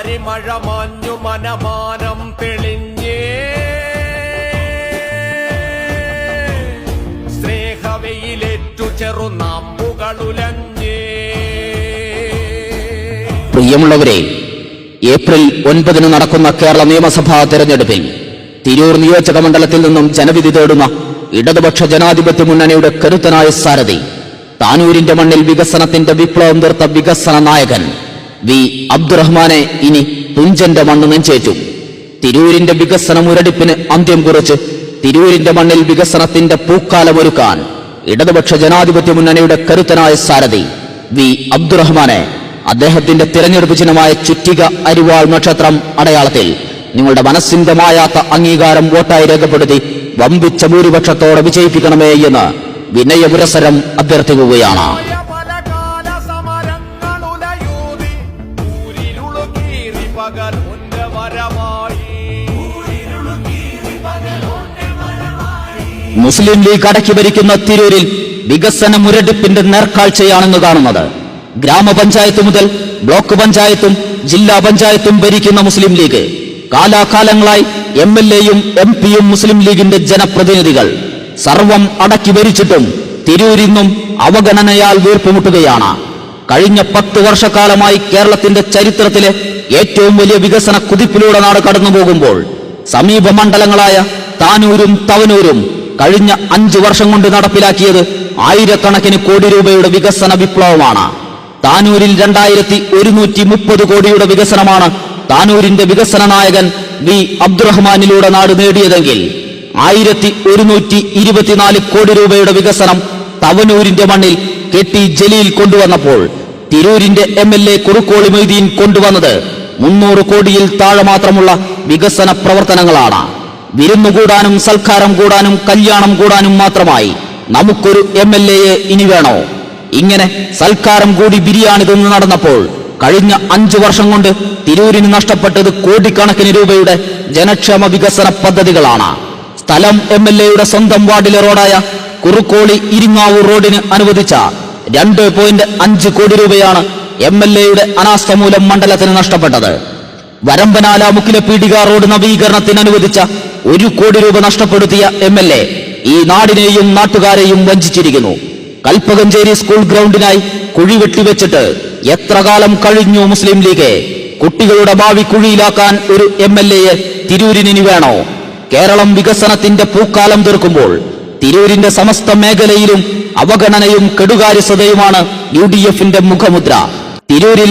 പരിമഴ മാഞ്ഞു മനമാനം തെളിഞ്ഞേ സ്നേഹവെയിലേറ്റു ചെറുനാമ്പുകളുലഞ്ഞേ. പ്രിയമുള്ളവരെ, ഏപ്രിൽ 9 നടക്കുന്ന കേരള നിയമസഭാ തെരഞ്ഞെടുപ്പിൽ തിരൂർ നിയോജക മണ്ഡലത്തിൽ നിന്നും ജനവിധി തേടുന്ന ഇടതുപക്ഷ ജനാധിപത്യ മുന്നണിയുടെ കരുത്തനായ സാരഥി, താനൂരിന്റെ മണ്ണിൽ വികസനത്തിന്റെ വിപ്ലവം തീർത്ത വികസന നായകൻ വി അബ്ദുറഹ്മാനെ ഇനി തുഞ്ചന്റെ മണ്ണ് നെഞ്ചേറ്റു. തിരൂരിന്റെ വികസന മുരടിപ്പിന് അന്ത്യം കുറിച്ച് തിരൂരിന്റെ മണ്ണിൽ വികസനത്തിന്റെ പൂക്കാലമൊരുക്കാൻ ഇടതുപക്ഷ ജനാധിപത്യ മുന്നണിയുടെ കരുത്തനായ സാരഥി വി അബ്ദുറഹ്മാനെ അദ്ദേഹത്തിന്റെ തിരഞ്ഞെടുപ്പ് ചിഹ്നമായ ചുറ്റിക അരിവാൾ നക്ഷത്രം അടയാളത്തിൽ നിങ്ങളുടെ മനസ്സിന്റെ മായാത്ത അംഗീകാരം വോട്ടായി രേഖപ്പെടുത്തി വമ്പിച്ച ഭൂരിപക്ഷത്തോടെ വിജയിപ്പിക്കണമേ എന്ന് വിനയപുരസരം അഭ്യർത്ഥിക്കുകയാണ്. മുസ്ലിം ലീഗ് അടക്കി ഭരിക്കുന്ന തിരൂരിൽ വികസന മുരടിപ്പിന്റെ നേർക്കാഴ്ചയാണെന്ന് കാണുന്നത്. ഗ്രാമപഞ്ചായത്ത് മുതൽ ബ്ലോക്ക് പഞ്ചായത്തും ജില്ലാ പഞ്ചായത്തും ഭരിക്കുന്ന മുസ്ലിം ലീഗ് കാലാകാലങ്ങളായി MLA-യും MP-യും മുസ്ലിം ലീഗിന്റെ ജനപ്രതിനിധികൾ സർവം അടക്കി ഭരിച്ചിട്ടും തിരൂരിന്നും അവഗണനയാൽ വീർപ്പുമുട്ടുകയാണ്. കഴിഞ്ഞ 10 വർഷക്കാലമായി കേരളത്തിന്റെ ചരിത്രത്തിലെ ഏറ്റവും വലിയ വികസന കുതിപ്പിലൂടെ നാട് കടന്നുപോകുമ്പോൾ സമീപ മണ്ഡലങ്ങളായ താനൂരും തവനൂരും കഴിഞ്ഞ 5 വർഷം കൊണ്ട് നടപ്പിലാക്കിയത് ആയിരക്കണക്കിന് കോടി രൂപയുടെ വികസന വിപ്ലവമാണ്. താനൂരിൽ 2130 കോടിയുടെ വികസനമാണ് താനൂരിന്റെ വികസന നായകൻ വി അബ്ദുറഹ്മാനിലൂടെ നാട് നേടിയതെങ്കിൽ 1124 കോടി രൂപയുടെ വികസനം തവനൂരിന്റെ മണ്ണിൽ KT ജലീൽ കൊണ്ടുവന്നപ്പോൾ തിരൂരിന്റെ MLA കുറുക്കോളി മൊയ്തീൻ കൊണ്ടുവന്നത് 300 കോടിയിൽ താഴെ മാത്രമുള്ള വികസന പ്രവർത്തനങ്ങളാണ്. വിരുന്നുകൂടാനും സൽക്കാരം കൂടാനും കല്യാണം കൂടാനും മാത്രമായി നമുക്കൊരു MLA-യെ ഇനി വേണോ? ഇങ്ങനെ സൽക്കാരം കൂടി ബിരിയാണി തിന്ന് നടന്നപ്പോൾ കഴിഞ്ഞ 5 വർഷം കൊണ്ട് തിരൂരിന് നഷ്ടപ്പെട്ടത് കോടിക്കണക്കിന് രൂപയുടെ ജനക്ഷേമ വികസന പദ്ധതികളാണ്. സ്ഥലം MLA-യുടെ സ്വന്തം വാർഡിലെ റോഡായ കുറുക്കോളി ഇരിങ്ങാവൂർ റോഡിന് അനുവദിച്ച 2.5 കോടി രൂപയാണ് MLA-യുടെ അനാസ്ഥ മൂലം മണ്ഡലത്തിന് നഷ്ടപ്പെട്ടത്. വരമ്പനാല മുക്കിലെ പീടിക റോഡ് നവീകരണത്തിന് അനുവദിച്ച 1 കോടി രൂപ നഷ്ടപ്പെടുത്തിയ MLA ഈ നാടിനെയും നാട്ടുകാരെയും വഞ്ചിച്ചിരിക്കുന്നു. കൽപ്പകഞ്ചേരി സ്കൂൾ ഗ്രൗണ്ടിനായി കുഴി വെട്ടിവെച്ചിട്ട് എത്ര കാലം കഴിഞ്ഞു മുസ്ലിം ലീഗ്? കുട്ടികളുടെ ഭാവി കുഴിയിലാക്കാൻ ഒരു MLA-യെ തിരൂരിനി വേണോ? കേരളം വികസനത്തിന്റെ പൂക്കാലം തീർക്കുമ്പോൾ തിരൂരിന്റെ സമസ്ത മേഖലയിലും അവഗണനയും കെടുകാര്യസ്ഥതയുമാണ് UDF-ന്റെ മുഖമുദ്ര. തിരൂരിൽ